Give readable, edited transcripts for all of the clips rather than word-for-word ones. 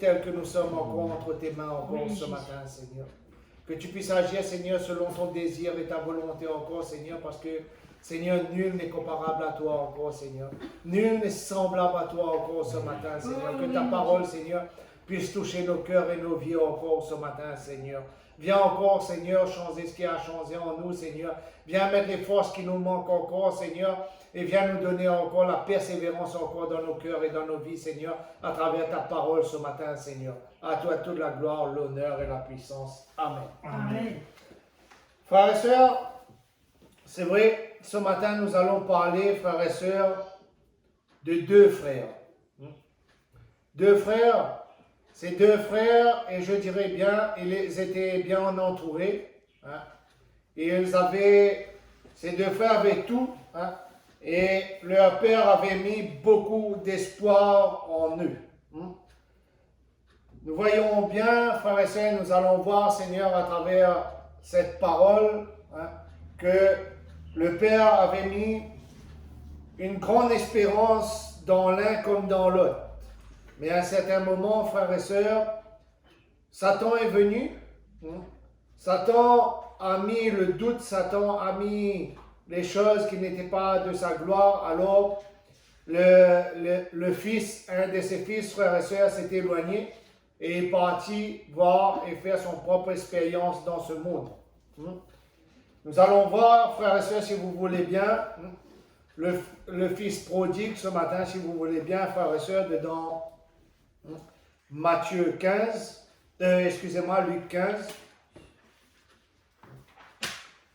tels que nous sommes encore entre tes mains encore ce matin, Seigneur. Que tu puisses agir, Seigneur, selon ton désir et ta volonté encore, Seigneur, parce que, Seigneur, nul n'est comparable à toi encore, Seigneur. Nul n'est semblable à toi encore ce matin, Seigneur. Que ta parole, Seigneur, puisse toucher nos cœurs et nos vies encore ce matin, Seigneur. Viens encore, Seigneur, changer ce qui a changé en nous, Seigneur. Viens mettre les forces qui nous manquent encore, Seigneur. Et viens nous donner encore la persévérance encore dans nos cœurs et dans nos vies, Seigneur, à travers ta parole ce matin, Seigneur. À toi toute la gloire, l'honneur et la puissance. Amen. Amen. Frères et sœurs, c'est vrai, ce matin nous allons parler, frères et sœurs, de deux frères. Deux frères, ces deux frères, et je dirais bien, ils étaient bien entourés. Hein, et ces deux frères avaient tout. Hein, et leur père avait mis beaucoup d'espoir en eux. Nous voyons bien, frères et sœurs, nous allons voir, Seigneur, à travers cette parole, hein, que le père avait mis une grande espérance dans l'un comme dans l'autre. Mais à un certain moment, frères et sœurs, Satan est venu. Satan a mis le doute, Satan a mis les choses qui n'étaient pas de sa gloire. Alors, le fils, un de ses fils, frères et sœurs, s'est éloigné et est parti voir et faire son propre expérience dans ce monde. Nous allons voir, frères et sœurs, si vous voulez bien, le fils prodigue ce matin, si vous voulez bien, frères et sœurs, dans Luc 15.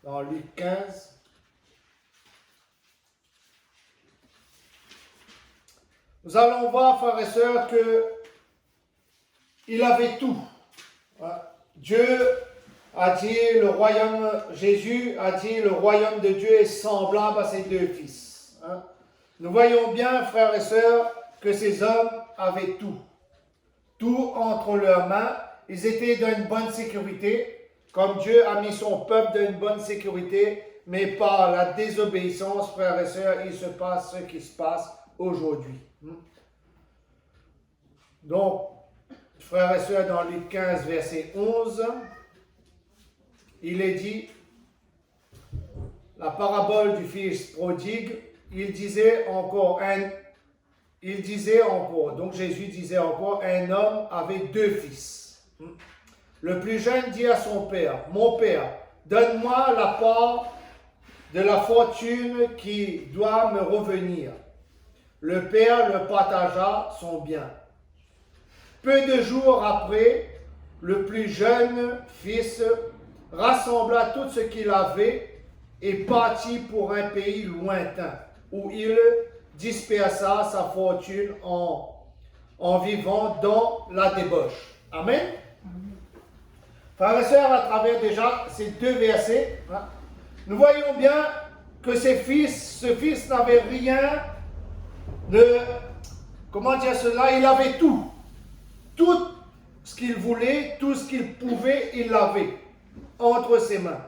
Dans Luc 15. Nous allons voir, frères et sœurs, qu'il avait tout. Dieu a dit, Jésus a dit, le royaume de Dieu est semblable à ses deux fils. Nous voyons bien, frères et sœurs, que ces hommes avaient tout. Tout entre leurs mains. Ils étaient dans une bonne sécurité, comme Dieu a mis son peuple dans une bonne sécurité, mais par la désobéissance, frères et sœurs, il se passe ce qui se passe aujourd'hui. Donc, frères et sœurs, dans Luc 15, verset 11, il est dit, la parabole du fils prodigue, il disait encore, donc Jésus disait encore, un homme avait deux fils. Le plus jeune dit à son père, mon père, donne-moi la part de la fortune qui doit me revenir. Le père le partagea son bien. Peu de jours après, le plus jeune fils rassembla tout ce qu'il avait et partit pour un pays lointain, où il dispersa sa fortune en vivant dans la débauche. Amen. Frères et sœurs, à travers déjà ces deux versets, nous voyons bien que ce fils n'avait rien de, comment dire cela, il avait tout. Tout ce qu'il voulait, tout ce qu'il pouvait, il l'avait entre ses mains.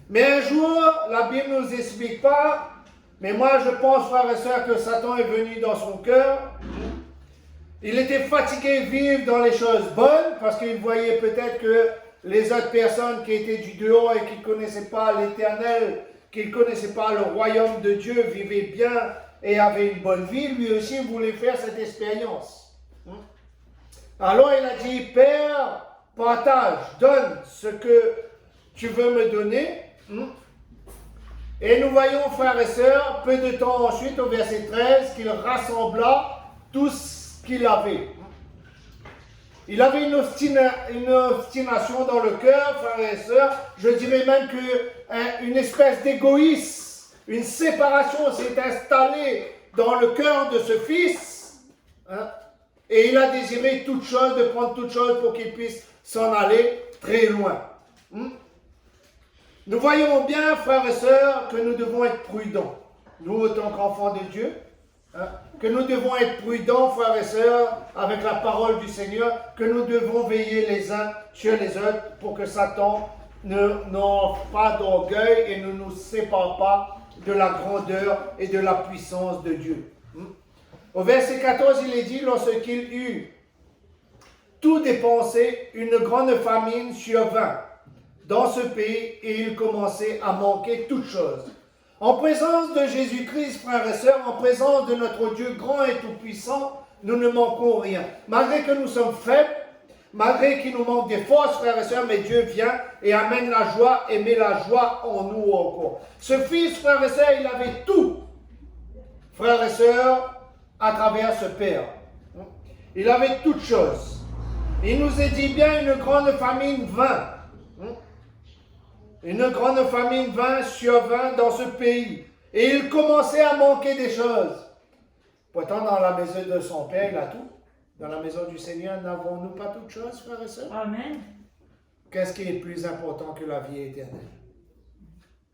Mais un jour, la Bible ne nous explique pas, mais moi je pense, frères et sœurs, que Satan est venu dans son cœur. Il était fatigué de vivre dans les choses bonnes, parce qu'il voyait peut-être que les autres personnes qui étaient du dehors et qui ne connaissaient pas l'Éternel, qui ne connaissaient pas le royaume de Dieu, vivaient bien et avaient une bonne vie. Lui aussi voulait faire cette expérience. Alors il a dit, Père, partage, donne ce que tu veux me donner. Et nous voyons, frères et sœurs, peu de temps ensuite, au verset 13, qu'il rassembla tout ce qu'il avait. Il avait une obstination dans le cœur, frères et sœurs. Je dirais même qu'une espèce d'égoïsme, une séparation s'est installée dans le cœur de ce fils. Et il a désiré toute chose, de prendre toute chose pour qu'il puisse s'en aller très loin. Nous voyons bien, frères et sœurs, que nous devons être prudents. Nous, autant qu'enfants de Dieu, que nous devons être prudents, frères et sœurs, avec la parole du Seigneur, que nous devons veiller les uns sur les autres pour que Satan n'offre pas d'orgueil et ne nous sépare pas de la grandeur et de la puissance de Dieu. Au verset 14, il est dit, lorsqu'il eut tout dépensé, une grande famine survint dans ce pays et il commençait à manquer toutes choses. En présence de Jésus-Christ, frères et sœurs, en présence de notre Dieu grand et tout-puissant, nous ne manquons rien. Malgré que nous sommes faibles, malgré qu'il nous manque des forces, frères et sœurs, mais Dieu vient et amène la joie et met la joie en nous encore. Ce fils, frères et sœurs, il avait tout, frères et sœurs, à travers ce Père. Il avait toutes choses. Il nous est dit bien, une grande famine vint. Une grande famine survint dans ce pays. Et il commençait à manquer des choses. Pourtant, dans la maison de son Père, il a tout. Dans la maison du Seigneur, n'avons-nous pas toutes choses, frères et sœurs? Amen. Qu'est-ce qui est plus important que la vie éternelle?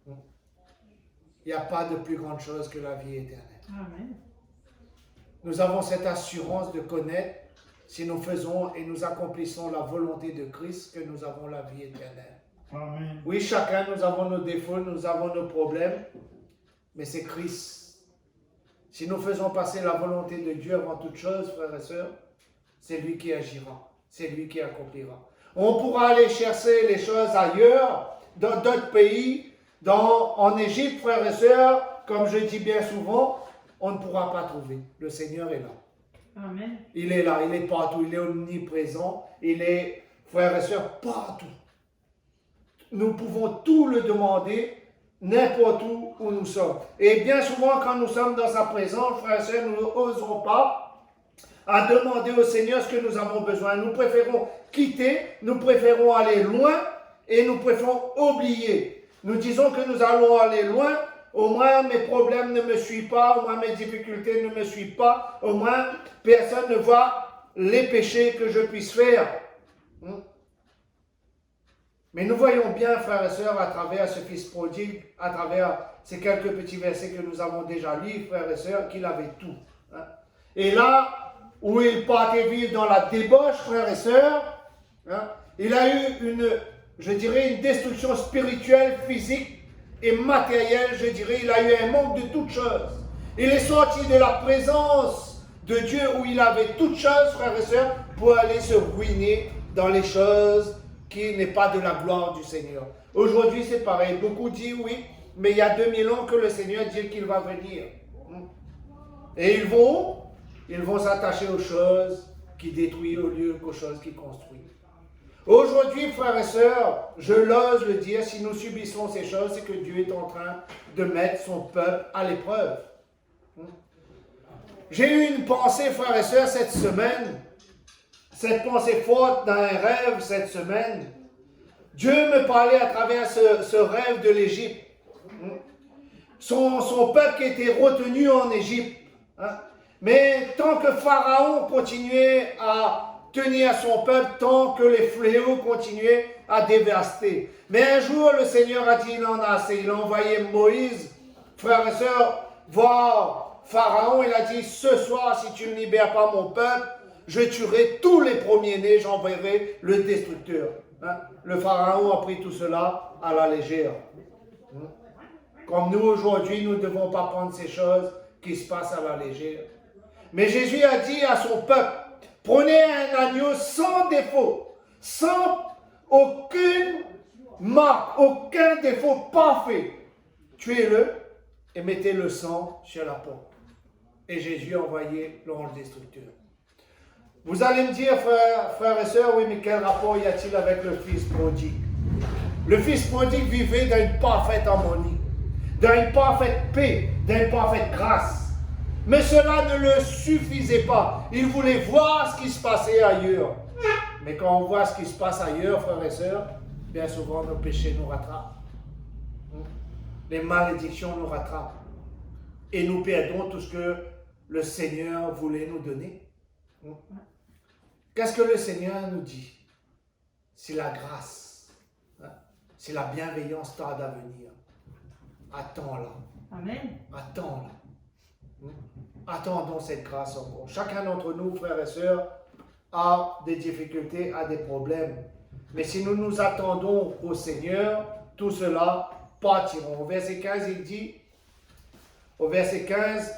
Il n'y a pas de plus grande chose que la vie éternelle. Amen. Nous avons cette assurance de connaître, si nous faisons et nous accomplissons la volonté de Christ, que nous avons la vie éternelle. Amen. Oui, chacun, nous avons nos défauts, nous avons nos problèmes, mais c'est Christ. Si nous faisons passer la volonté de Dieu avant toute chose, frères et sœurs, c'est lui qui agira, c'est lui qui accomplira. On pourra aller chercher les choses ailleurs, dans d'autres pays, en Égypte, frères et sœurs, comme je dis bien souvent, on ne pourra pas trouver. Le Seigneur est là. Amen. Il est là, il est partout, il est omniprésent, il est, frères et sœurs, partout. Nous pouvons tout le demander, n'importe où nous sommes. Et bien souvent, quand nous sommes dans sa présence, frères et sœurs, nous n'oserons pas à demander au Seigneur ce que nous avons besoin. Nous préférons quitter, nous préférons aller loin et nous préférons oublier. Nous disons que nous allons aller loin, au moins mes problèmes ne me suivent pas, au moins mes difficultés ne me suivent pas, au moins personne ne voit les péchés que je puisse faire. Mais nous voyons bien, frères et sœurs, à travers ce fils prodigue, à travers ces quelques petits versets que nous avons déjà lus, frères et sœurs, qu'il avait tout. Et là où il partait vivre dans la débauche, frères et sœurs, il a eu une destruction spirituelle, physique et matérielle, je dirais. Il a eu un manque de toutes choses. Il est sorti de la présence de Dieu où il avait toutes choses, frères et sœurs, pour aller se ruiner dans les choses qui n'est pas de la gloire du Seigneur. Aujourd'hui, c'est pareil. Beaucoup disent oui, mais il y a 2000 ans que le Seigneur dit qu'il va venir. Et ils vont s'attacher aux choses qui détruisent au lieu qu'aux choses qui construisent. Aujourd'hui, frères et sœurs, je l'ose le dire, si nous subissons ces choses, c'est que Dieu est en train de mettre son peuple à l'épreuve. J'ai eu une pensée, frères et sœurs, cette semaine, cette pensée forte dans un rêve cette semaine. Dieu me parlait à travers ce rêve de l'Égypte. Son peuple qui était retenu en Égypte. Mais tant que Pharaon continuait à tenir son peuple, tant que les fléaux continuaient à dévaster. Mais un jour, le Seigneur a dit, il en a assez. Il a envoyé Moïse, frères et sœurs, voir Pharaon. Il a dit, ce soir, si tu ne libères pas mon peuple, je tuerai tous les premiers-nés, j'enverrai le destructeur. Le Pharaon a pris tout cela à la légère. Comme nous, aujourd'hui, nous ne devons pas prendre ces choses qui se passent à la légère. Mais Jésus a dit à son peuple, prenez un agneau sans défaut, sans aucune marque, aucun défaut, parfait. Tuez-le et mettez le sang sur la porte. Et Jésus a envoyé l'ange destructeur. Vous allez me dire, frères et sœurs, oui, mais quel rapport y a-t-il avec le fils prodigue? Le fils prodigue vivait dans une parfaite harmonie, dans une parfaite paix, dans une parfaite grâce. Mais cela ne le suffisait pas. Il voulait voir ce qui se passait ailleurs. Mais quand on voit ce qui se passe ailleurs, frères et sœurs, bien souvent nos péchés nous rattrapent. Les malédictions nous rattrapent. Et nous perdons tout ce que le Seigneur voulait nous donner. Qu'est-ce que le Seigneur nous dit? C'est la grâce. C'est la bienveillance tarde à venir. Attends-la. Amen. Attends-la. Attendons cette grâce encore. Chacun d'entre nous, frères et sœurs, a des difficultés, a des problèmes. Mais si nous nous attendons au Seigneur, tout cela partira. Au verset 15, il dit,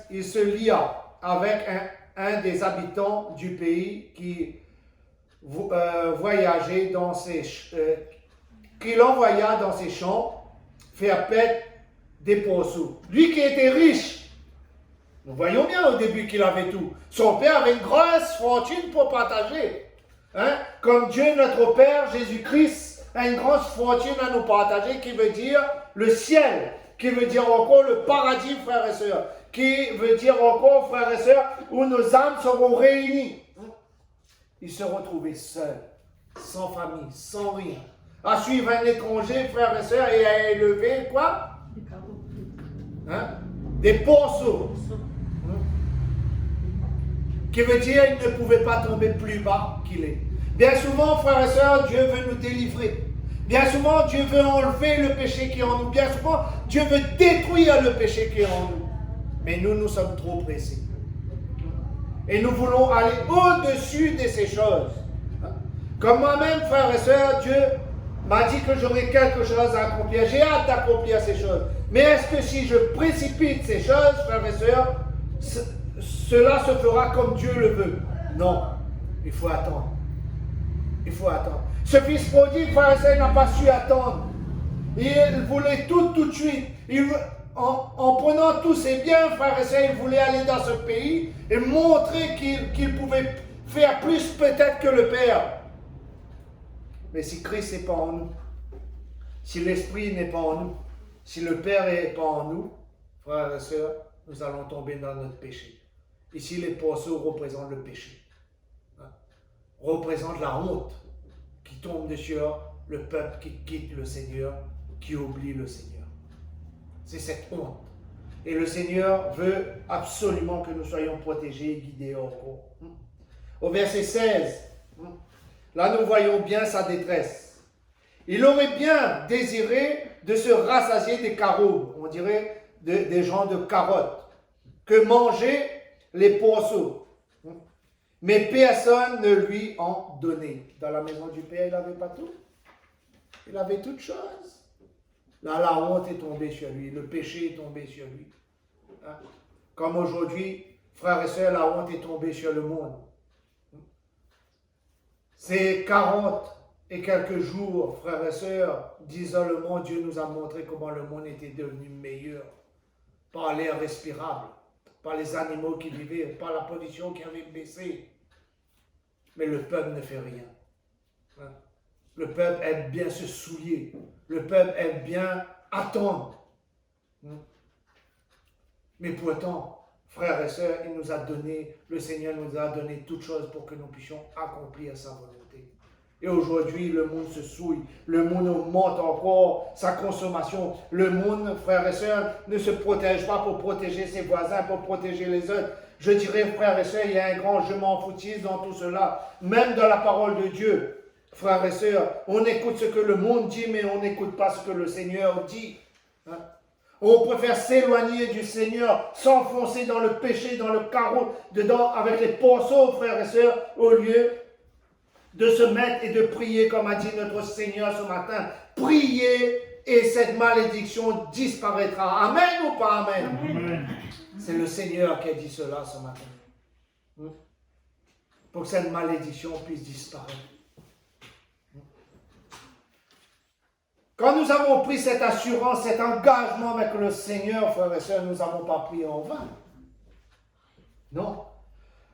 il se lia avec un des habitants du pays qui voyager dans qu'il envoya dans ses champs faire paître des ponceaux. Lui qui était riche, nous voyons bien au début qu'il avait tout. Son père avait une grosse fortune pour partager. Hein? Comme Dieu, notre Père, Jésus-Christ, a une grosse fortune à nous partager, qui veut dire le ciel, qui veut dire encore le paradis, frères et sœurs, qui veut dire encore, frères et sœurs, où nos âmes seront réunies. Il se retrouvait seul, sans famille, sans rien, à suivre un étranger, frères et sœurs, et à élever quoi? Hein? Des ponceaux. Qui veut dire qu'il ne pouvait pas tomber plus bas qu'il est. Bien souvent, frères et sœurs, Dieu veut nous délivrer. Bien souvent, Dieu veut enlever le péché qui est en nous. Bien souvent, Dieu veut détruire le péché qui est en nous. Mais nous sommes trop pressés. Et nous voulons aller au-dessus de ces choses. Comme moi-même, frères et sœurs, Dieu m'a dit que j'aurais quelque chose à accomplir. J'ai hâte d'accomplir ces choses. Mais est-ce que si je précipite ces choses, frères et sœurs, cela se fera comme Dieu le veut? Non, il faut attendre. Il faut attendre. Ce fils prodigue, frère et sœur, n'a pas su attendre. Il voulait tout de suite. En prenant tous ses biens, frère et sœur, il voulait aller dans ce pays et montrer qu'il pouvait faire plus peut-être que le Père. Mais si Christ n'est pas en nous, si l'Esprit n'est pas en nous, si le Père n'est pas en nous, frères et sœurs, nous allons tomber dans notre péché. Ici, les ponceaux représentent le péché. Représentent la honte qui tombe dessus le peuple qui quitte le Seigneur, qui oublie le Seigneur. C'est cette honte. Et le Seigneur veut absolument que nous soyons protégés et guidés encore. Au verset 16, là nous voyons bien sa détresse. Il aurait bien désiré de se rassasier des carottes, on dirait des gens de carottes, que manger les ponceaux. Mais personne ne lui en donnait. Dans la maison du Père, il n'avait pas tout. Il avait toutes choses. Là, la honte est tombée sur lui. Le péché est tombé sur lui. Hein? Comme aujourd'hui, frères et sœurs, la honte est tombée sur le monde. Ces 40 et quelques jours, frères et sœurs, d'isolement, Dieu nous a montré comment le monde était devenu meilleur. Par l'air respirable, par les animaux qui vivaient, par la pollution qui avait baissé. Mais le peuple ne fait rien. Hein? Le peuple aime bien se souiller. Le peuple aime bien attendre. Mais pourtant, frères et sœurs, il nous a donné, le Seigneur nous a donné toutes choses pour que nous puissions accomplir sa volonté. Et aujourd'hui, le monde se souille. Le monde augmente encore sa consommation. Le monde, frères et sœurs, ne se protège pas pour protéger ses voisins, pour protéger les autres. Je dirais, frères et sœurs, il y a un grand je m'en foutise dans tout cela. Même dans la parole de Dieu. Frères et sœurs, on écoute ce que le monde dit, mais on n'écoute pas ce que le Seigneur dit. Hein? On préfère s'éloigner du Seigneur, s'enfoncer dans le péché, dans le carreau, dedans, avec les ponceaux, frères et sœurs, au lieu de se mettre et de prier, comme a dit notre Seigneur ce matin. Priez et cette malédiction disparaîtra. Amen ou pas amen? Amen. C'est le Seigneur qui a dit cela ce matin. Pour que cette malédiction puisse disparaître. Quand nous avons pris cette assurance, cet engagement avec le Seigneur, frères et sœurs, nous n'avons pas prié en vain. Non.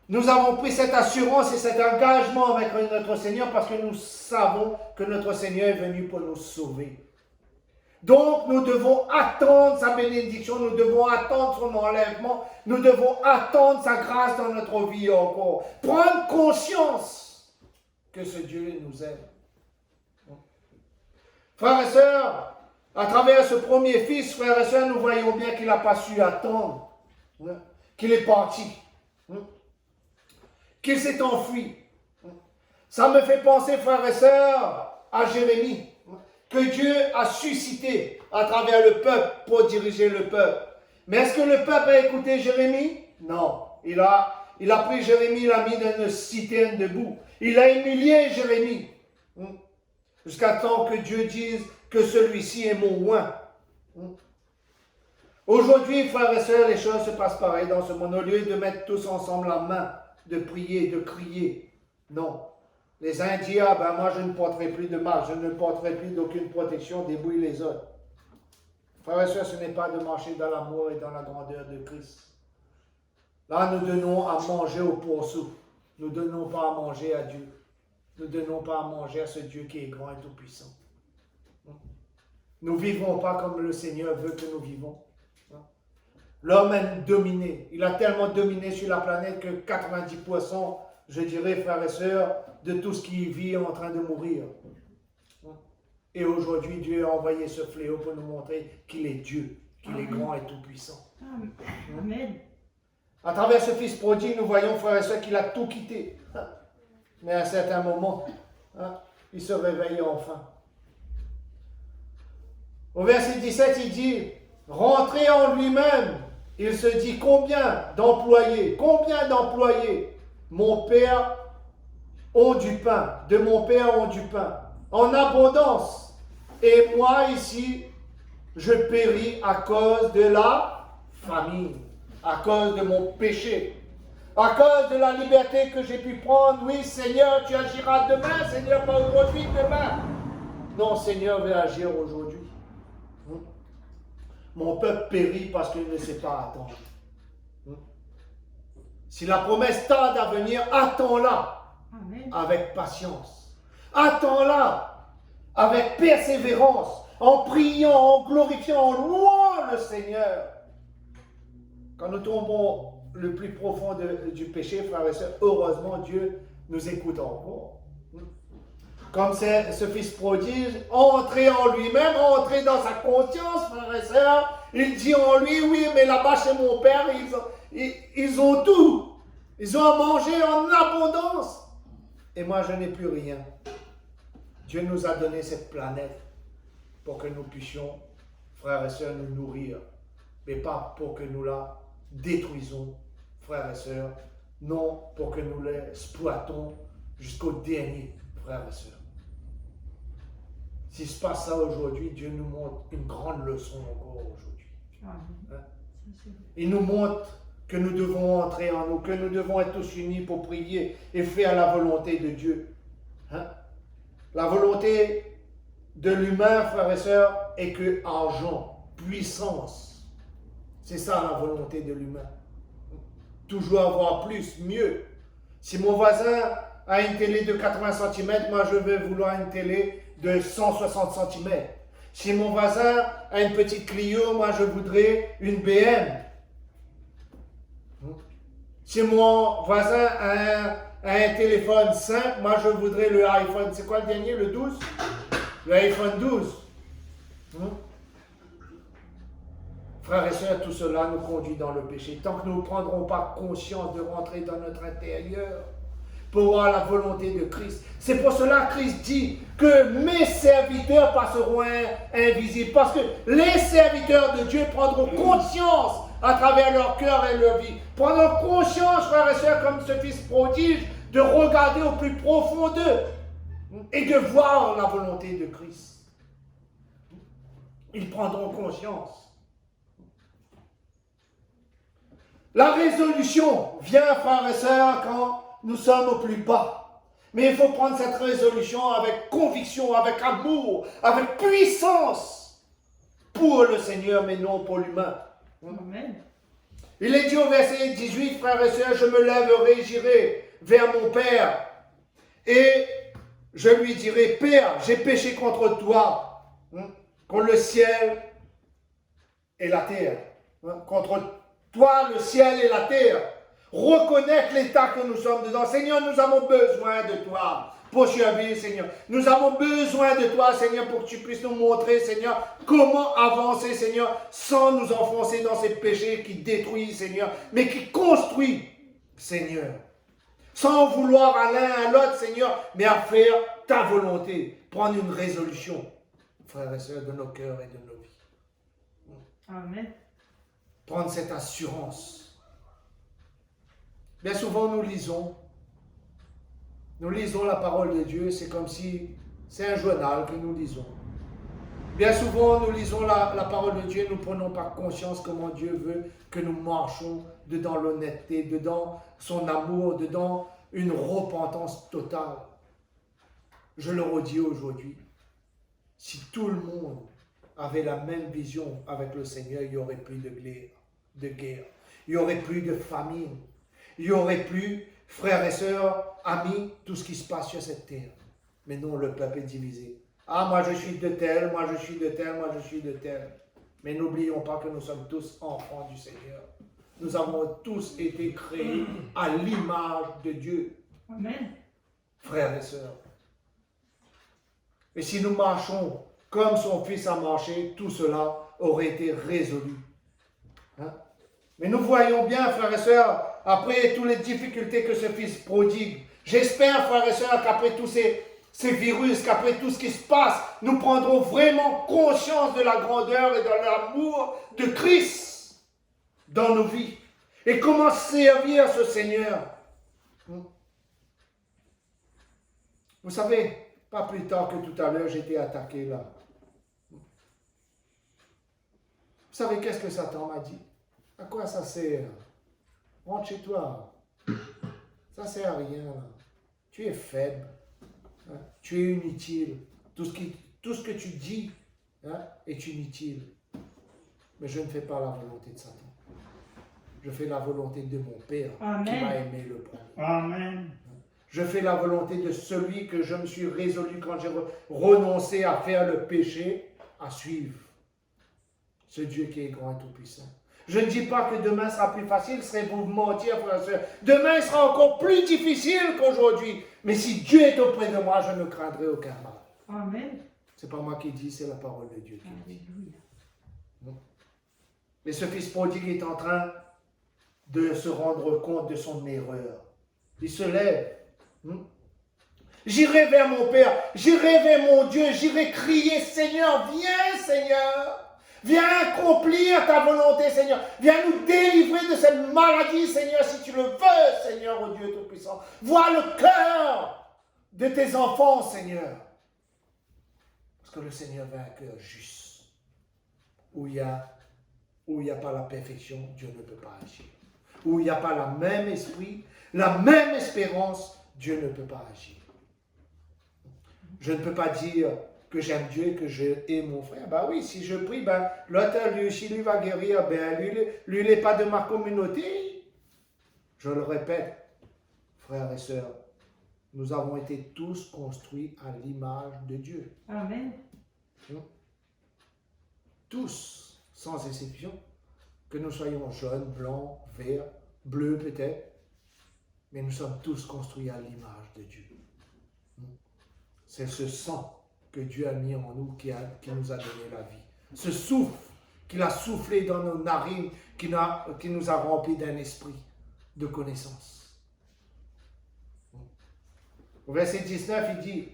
Nous avons pris cette assurance et cet engagement avec notre Seigneur parce que nous savons que notre Seigneur est venu pour nous sauver. Donc, nous devons attendre sa bénédiction, nous devons attendre son enlèvement, nous devons attendre sa grâce dans notre vie encore. Prendre conscience que ce Dieu nous aime. Frères et sœurs, à travers ce premier fils, frères et sœurs, nous voyons bien qu'il n'a pas su attendre, qu'il est parti, qu'il s'est enfui. Ça me fait penser, frères et sœurs, à Jérémie, que Dieu a suscité à travers le peuple pour diriger le peuple. Mais est-ce que le peuple a écouté Jérémie? Non. Il a pris Jérémie, il l'a mis dans une citerne debout. Il a humilié Jérémie. Jusqu'à temps que Dieu dise que celui-ci est mon oint. Aujourd'hui, frères et sœurs, les choses se passent pareil dans ce monde. Au lieu de mettre tous ensemble la main, de prier, de crier. Non. Les uns disent, ah ben moi je ne porterai plus de marque, je ne porterai plus d'aucune protection, débrouille les autres. Frères et sœurs, ce n'est pas de marcher dans l'amour et dans la grandeur de Christ. Là, nous donnons à manger au pourceau. Nous ne donnons pas à manger à Dieu. Nous ne donnons pas à manger à ce Dieu qui est grand et tout-puissant. Nous ne vivrons pas comme le Seigneur veut que nous vivons. L'homme a dominé. Il a tellement dominé sur la planète que 90%, je dirais, frères et sœurs, de tout ce qui vit est en train de mourir. Et aujourd'hui, Dieu a envoyé ce fléau pour nous montrer qu'il est Dieu, qu'il est grand et tout-puissant. Amen. À travers ce fils prodigue, nous voyons, frères et sœurs, qu'il a tout quitté. Mais à un certain moment, il se réveille enfin. Au verset 17, il dit, rentré en lui-même, il se dit, combien d'employés, mon père ont du pain, de mon père ont du pain, en abondance. Et moi ici, je péris à cause de la famine, à cause de mon péché, à cause de la liberté que j'ai pu prendre. Oui, Seigneur, tu agiras demain, Seigneur, pas aujourd'hui, demain. Non, Seigneur veut agir aujourd'hui. Mon peuple périt parce qu'il ne sait pas attendre. Si la promesse tarde à venir, attends-la avec patience. Attends-la avec persévérance, en priant, en glorifiant, en louant le Seigneur. Quand nous tombons le plus profond du péché, frères et sœurs, heureusement Dieu nous écoute encore. Comme c'est ce fils prodige, entré en lui-même, entré dans sa conscience, frères et sœurs, il dit en lui, oui, mais là-bas chez mon père, ils ont tout. Ils ont à manger en abondance. Et moi, je n'ai plus rien. Dieu nous a donné cette planète pour que nous puissions, frères et sœurs, nous nourrir, mais pas pour que nous la détruisons, frères et sœurs, non pour que nous l'exploitons jusqu'au dernier, frères et sœurs. S'il se passe ça aujourd'hui, Dieu nous montre une grande leçon encore aujourd'hui. Hein? Il nous montre que nous devons entrer en nous, que nous devons être tous unis pour prier et faire la volonté de Dieu. Hein? La volonté de l'humain, frères et sœurs, est que argent, puissance. C'est ça la volonté de l'humain. Toujours avoir plus, mieux. Si mon voisin a une télé de 80 cm, moi je vais vouloir une télé de 160 cm. Si mon voisin a une petite Clio, moi je voudrais une BM. Si mon voisin a un téléphone simple, moi je voudrais le iPhone. C'est quoi le dernier, le 12? Le iPhone 12. Frères et sœurs, tout cela nous conduit dans le péché. Tant que nous ne prendrons pas conscience de rentrer dans notre intérieur, pour voir la volonté de Christ. C'est pour cela que Christ dit que mes serviteurs passeront invisibles. Parce que les serviteurs de Dieu prendront conscience à travers leur cœur et leur vie. Prendront conscience, frères et sœurs, comme ce fils prodige, de regarder au plus profond d'eux et de voir la volonté de Christ. Ils prendront conscience. La résolution vient, frères et sœurs, quand nous sommes au plus bas. Mais il faut prendre cette résolution avec conviction, avec amour, avec puissance pour le Seigneur, mais non pour l'humain. Amen. Il est dit au verset 18, frères et sœurs, je me lèverai, j'irai vers mon Père et je lui dirai, Père, j'ai péché contre toi, contre le ciel et la terre, contre toi, le ciel et la terre. Reconnaître l'état que nous sommes dedans. Seigneur, nous avons besoin de toi pour survivre, Seigneur. Nous avons besoin de toi, Seigneur, pour que tu puisses nous montrer, Seigneur, comment avancer, Seigneur, sans nous enfoncer dans ces péchés qui détruisent, Seigneur, mais qui construisent, Seigneur. Sans vouloir à l'un à l'autre, Seigneur, mais à faire ta volonté. Prendre une résolution, frères et sœurs, de nos cœurs et de nos vies. Amen. Prendre cette assurance. Bien souvent, nous lisons la parole de Dieu, c'est comme si c'est un journal que nous lisons. Bien souvent, nous lisons la parole de Dieu, nous ne prenons pas conscience comment Dieu veut que nous marchions dedans l'honnêteté, dedans son amour, dedans une repentance totale. Je le redis aujourd'hui, si tout le monde avait la même vision avec le Seigneur, il n'y aurait plus de guerre, il n'y aurait plus de famine, il n'y aurait plus, frères et sœurs, amis, tout ce qui se passe sur cette terre. Mais non, le peuple est divisé. Ah, moi je suis de tel, moi je suis de tel, moi je suis de tel. Mais n'oublions pas que nous sommes tous enfants du Seigneur. Nous avons tous été créés à l'image de Dieu. Amen. Frères et sœurs. Et si nous marchons comme son Fils a marché, tout cela aurait été résolu. Hein? Mais nous voyons bien, frères et sœurs, après toutes les difficultés que ce Fils prodigue, j'espère, frères et sœurs, qu'après tous ces virus, qu'après tout ce qui se passe, nous prendrons vraiment conscience de la grandeur et de l'amour de Christ dans nos vies. Et comment servir ce Seigneur. Vous savez, pas plus tard que tout à l'heure, j'ai été attaqué là. Vous savez qu'est-ce que Satan m'a dit? À quoi ça sert? Rentre chez toi. Ça sert à rien. Là. Tu es faible. Hein? Tu es inutile. Tout ce que tu dis est inutile. Mais je ne fais pas la volonté de Satan. Je fais la volonté de mon Père Amen. qui m'a aimé le premier. Amen. Je fais la volonté de celui que je me suis résolu quand j'ai renoncé à faire le péché, à suivre. Ce Dieu qui est grand et tout-puissant. Je ne dis pas que demain sera plus facile, ce serait vous mentir, frères et sœurs. Demain il sera encore plus difficile qu'aujourd'hui. Mais si Dieu est auprès de moi, je ne craindrai aucun mal. Amen. Ce n'est pas moi qui dis, c'est la parole de Dieu qui dit. Alléluia. Mais ce fils prodigue est en train de se rendre compte de son erreur. Il se lève. J'irai vers mon Père, j'irai vers mon Dieu, j'irai crier, Seigneur, viens Seigneur. Viens accomplir ta volonté, Seigneur. Viens nous délivrer de cette maladie, Seigneur, si tu le veux, Seigneur, ô Dieu Tout-Puissant. Vois le cœur de tes enfants, Seigneur. Parce que le Seigneur veut un cœur juste. Où il n'y a pas la perfection, Dieu ne peut pas agir. Où il n'y a pas le même esprit, la même espérance, Dieu ne peut pas agir. Je ne peux pas dire que j'aime Dieu et que j'aime mon frère. Ben oui, si je prie, l'autre, si lui va guérir, lui n'est pas de ma communauté. Je le répète, frères et sœurs, nous avons été tous construits à l'image de Dieu. Amen. Tous, sans exception, que nous soyons jaunes, blancs, verts, bleus peut-être, mais nous sommes tous construits à l'image de Dieu. C'est ce sang que Dieu a mis en nous qui nous a donné la vie. Ce souffle qu'il a soufflé dans nos narines, qui nous a remplis d'un esprit de connaissance. Au verset 19, il dit,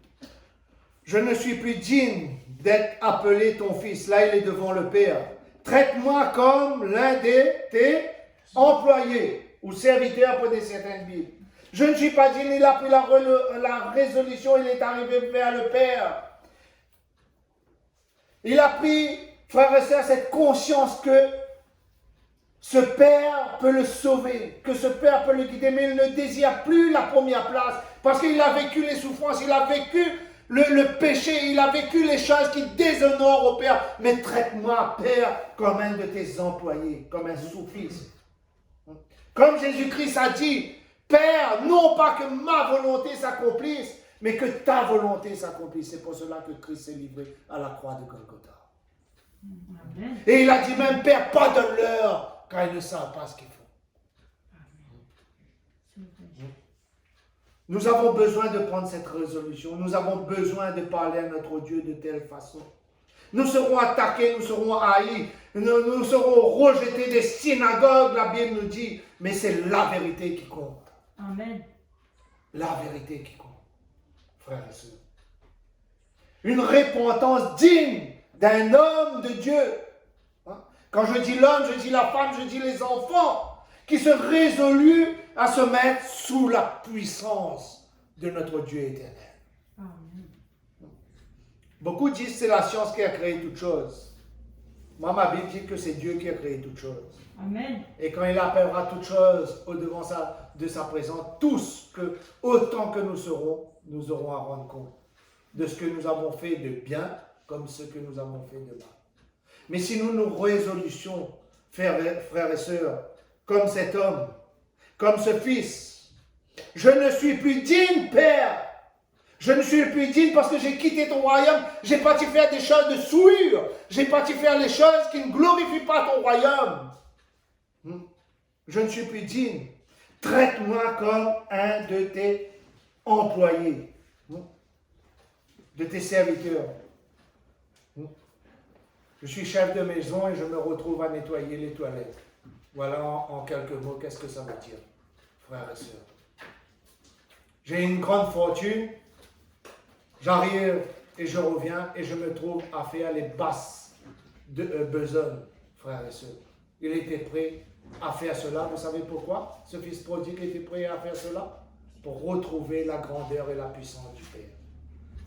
« Je ne suis plus digne d'être appelé ton fils. » Là, il est devant le Père. « Traite-moi comme l'un de tes employés ou serviteurs pour des certaines Bibles. » Je ne suis pas digne, il a pris la résolution, il est arrivé vers le Père. Il a pris, frères et sœurs, cette conscience que ce Père peut le sauver, que ce Père peut le guider, mais il ne désire plus la première place, parce qu'il a vécu les souffrances, il a vécu le péché, il a vécu les choses qui déshonorent au Père. Mais traite-moi, Père, comme un de tes employés, comme un sous-fils. Comme Jésus-Christ a dit, Père, non pas que ma volonté s'accomplisse, mais que ta volonté s'accomplisse. C'est pour cela que Christ s'est livré à la croix de Golgotha. Amen. Et il a dit même, Père, pardonne-leur, car ils ne savent pas ce qu'ils font. Amen. Nous avons besoin de prendre cette résolution. Nous avons besoin de parler à notre Dieu de telle façon. Nous serons attaqués, nous serons haïs, nous serons rejetés des synagogues, la Bible nous dit, mais c'est la vérité qui compte. Amen. La vérité qui compte, frères et sœurs. Une repentance digne d'un homme de Dieu. Quand je dis l'homme, je dis la femme, je dis les enfants, qui se résolent à se mettre sous la puissance de notre Dieu éternel. Amen. Beaucoup disent que c'est la science qui a créé toutes choses. Moi, ma Bible dit que c'est Dieu qui a créé toutes choses. Amen. Et quand il appellera toutes choses au devant de sa présence, tous, que autant que nous serons, nous aurons à rendre compte de ce que nous avons fait de bien comme ce que nous avons fait de mal. Mais si nous résolutions, frères et sœurs, comme cet homme, comme ce fils, je ne suis plus digne, Père. Je ne suis plus digne parce que j'ai quitté ton royaume. J'ai parti faire des choses de souillure. J'ai parti faire les choses qui ne glorifient pas ton royaume. Je ne suis plus digne. Traite-moi comme un de tes employés, de tes serviteurs. Je suis chef de maison et je me retrouve à nettoyer les toilettes. Voilà en quelques mots qu'est-ce que ça veut dire, frères et sœurs. J'ai une grande fortune, j'arrive et je reviens et je me trouve à faire les basses besognes, frères et sœurs. Il était prêt à faire cela. Vous savez pourquoi? Ce fils prodigue était prêt à faire cela? Pour retrouver la grandeur et la puissance du Père.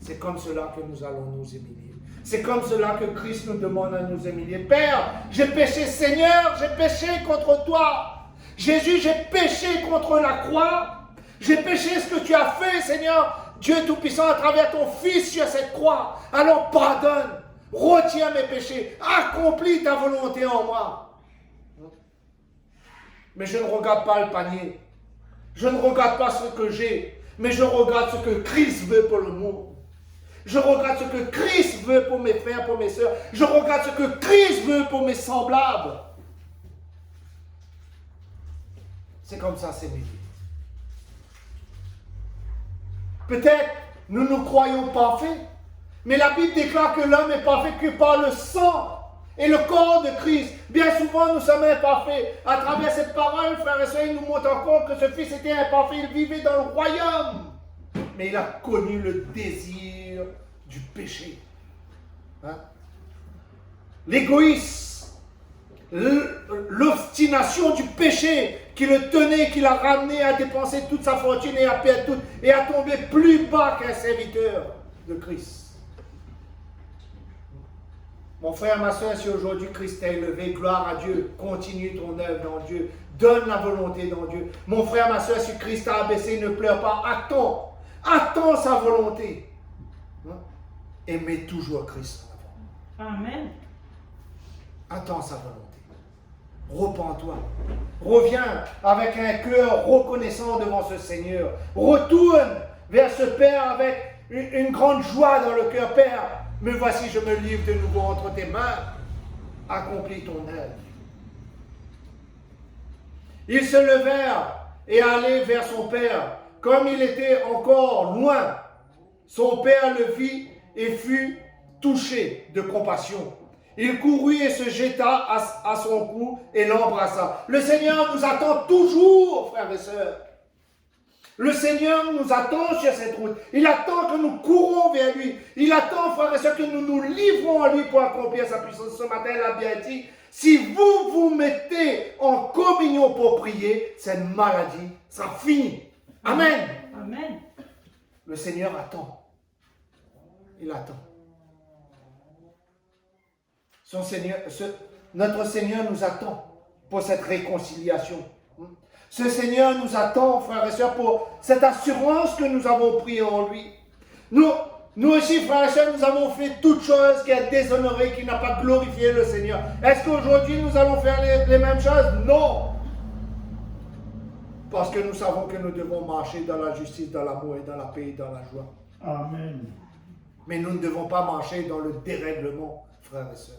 C'est comme cela que nous allons nous humilier. C'est comme cela que Christ nous demande à nous humilier. Père, j'ai péché, Seigneur, j'ai péché contre toi. Jésus, j'ai péché contre la croix. J'ai péché ce que tu as fait, Seigneur, Dieu Tout-Puissant, à travers ton Fils sur cette croix. Alors pardonne, retiens mes péchés, accomplis ta volonté en moi. Mais je ne regarde pas le panier. Je ne regarde pas ce que j'ai, mais je regarde ce que Christ veut pour le monde. Je regarde ce que Christ veut pour mes frères, pour mes sœurs. Je regarde ce que Christ veut pour mes semblables. C'est comme ça, c'est mieux. Peut-être nous nous croyons parfaits, mais la Bible déclare que l'homme est parfait que par le sang et le corps de Christ. Bien souvent, nous sommes imparfaits. À travers cette parole, frères et sœurs, il nous montre encore que ce fils était imparfait. Il vivait dans le royaume, mais il a connu le désir du péché. L'égoïsme, l'obstination du péché qui le tenait, qui l'a ramené à dépenser toute sa fortune et à perdre tout, et à tomber plus bas qu'un serviteur de Christ. Mon frère, ma soeur, si aujourd'hui Christ t'a élevé, gloire à Dieu, continue ton œuvre dans Dieu, donne la volonté dans Dieu. Mon frère, ma soeur, si Christ t'a abaissé, ne pleure pas, attends sa volonté. Et mets toujours Christ en avant. Amen. Attends sa volonté. Repens-toi. Reviens avec un cœur reconnaissant devant ce Seigneur. Retourne vers ce Père avec une grande joie dans le cœur. Père, me voici, je me livre de nouveau entre tes mains. Accomplis ton œuvre. Ils se levèrent et allaient vers son Père. Comme il était encore loin, son Père le vit et fut touché de compassion. Il courut et se jeta à son cou et l'embrassa. Le Seigneur nous attend toujours, frères et sœurs. Le Seigneur nous attend sur cette route. Il attend que nous courons vers lui. Il attend, frères et sœurs, que nous nous livrons à lui pour accomplir sa puissance. Ce matin, il a bien dit, si vous vous mettez en communion pour prier, cette maladie sera finie. Amen. Amen. Le Seigneur attend. Il attend. Notre Seigneur nous attend pour cette réconciliation. Ce Seigneur nous attend, frères et sœurs, pour cette assurance que nous avons prise en lui. Nous aussi, frères et sœurs, nous avons fait toute chose qui a déshonoré, qui n'a pas glorifié le Seigneur. Est-ce qu'aujourd'hui nous allons faire les mêmes choses? Non. Parce que nous savons que nous devons marcher dans la justice, dans l'amour et dans la paix et dans la joie. Amen. Mais nous ne devons pas marcher dans le dérèglement, frères et sœurs.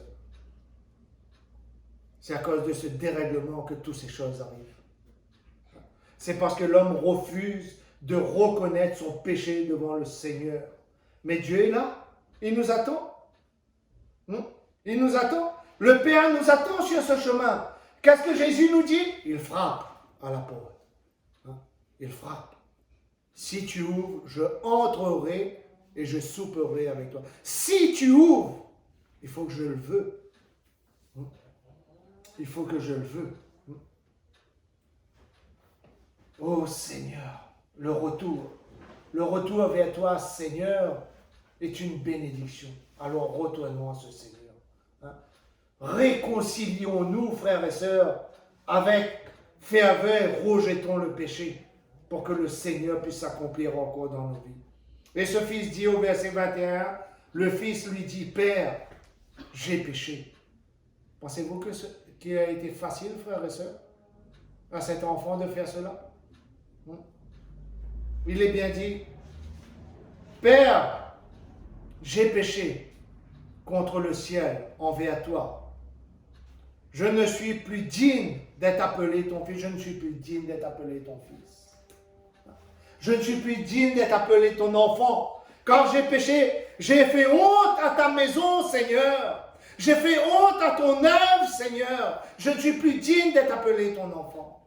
C'est à cause de ce dérèglement que toutes ces choses arrivent. C'est parce que l'homme refuse de reconnaître son péché devant le Seigneur. Mais Dieu est là. Il nous attend. Il nous attend. Le Père nous attend sur ce chemin. Qu'est-ce que Jésus nous dit? Il frappe à la porte. Il frappe. Si tu ouvres, je entrerai et je souperai avec toi. Si tu ouvres, il faut que je le veux. Il faut que je le veux. Oh Seigneur, le retour vers toi, Seigneur, est une bénédiction. Alors retournons à ce Seigneur. Réconcilions-nous, frères et sœurs, avec, fait aveugle, rejetons le péché pour que le Seigneur puisse s'accomplir encore dans nos vies. Et ce fils dit au verset 21, le fils lui dit, Père, j'ai péché. Pensez-vous qu'il a été facile, frères et sœurs, à cet enfant de faire cela? Il est bien dit, Père, j'ai péché contre le ciel envers toi. Je ne suis plus digne d'être appelé ton fils. Je ne suis plus digne d'être appelé ton fils. Je ne suis plus digne d'être appelé ton enfant. Car j'ai péché, j'ai fait honte à ta maison, Seigneur. J'ai fait honte à ton œuvre, Seigneur. Je ne suis plus digne d'être appelé ton enfant.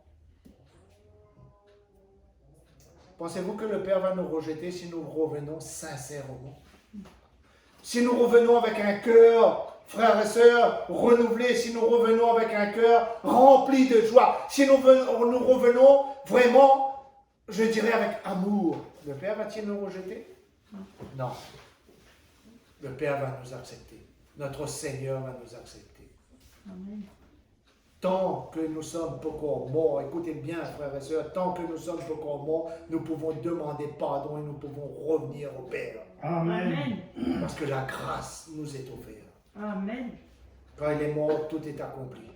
Pensez-vous que le Père va nous rejeter si nous revenons sincèrement? Si nous revenons avec un cœur, frères et sœurs, renouvelé, si nous revenons avec un cœur rempli de joie, si nous revenons vraiment, je dirais avec amour, le Père va-t-il nous rejeter? Non. Le Père va nous accepter. Notre Seigneur va nous accepter. Amen. Tant que nous sommes pas encore morts, écoutez bien, frères et sœurs, tant que nous sommes pas encore morts, nous pouvons demander pardon et nous pouvons revenir au Père. Amen. Parce que la grâce nous est offerte. Amen. Quand il est mort, tout est accompli.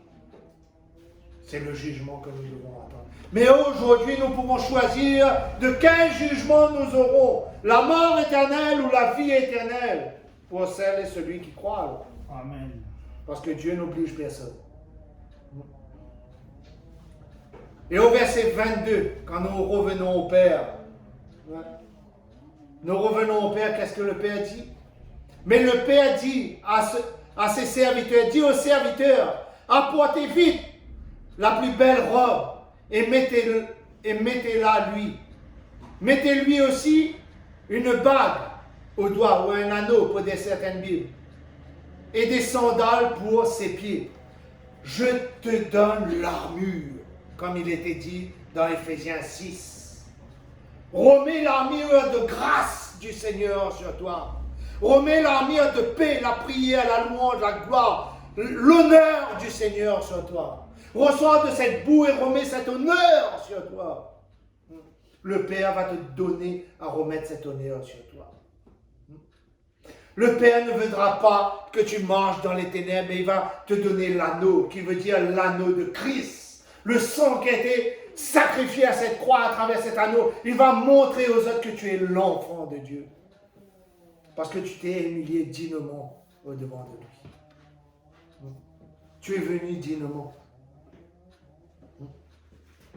C'est le jugement que nous devons attendre. Mais aujourd'hui, nous pouvons choisir de quel jugement nous aurons. La mort éternelle ou la vie éternelle. Pour celle et celui qui croit. Amen. Parce que Dieu n'oblige personne. Et au verset 22, quand nous revenons au Père, nous revenons au Père, qu'est-ce que le Père dit? Mais le Père dit à ses serviteurs, dit aux serviteurs, apportez vite la plus belle robe et mettez-la à lui. Mettez-lui aussi une bague au doigt ou un anneau pour certaines Bibles et des sandales pour ses pieds. Je te donne l'armure, comme il était dit dans Éphésiens 6. Remets l'armure de grâce du Seigneur sur toi. Remets l'armure de paix, la prière, la louange, la gloire, l'honneur du Seigneur sur toi. Reçois de cette boue et remets cet honneur sur toi. Le Père va te donner à remettre cet honneur sur toi. Le Père ne voudra pas que tu marches dans les ténèbres, mais il va te donner l'anneau, qui veut dire l'anneau de Christ. Le sang qui a été sacrifié à cette croix à travers cet anneau, il va montrer aux autres que tu es l'enfant de Dieu. Parce que tu t'es humilié dignement au-devant de lui. Tu es venu dignement.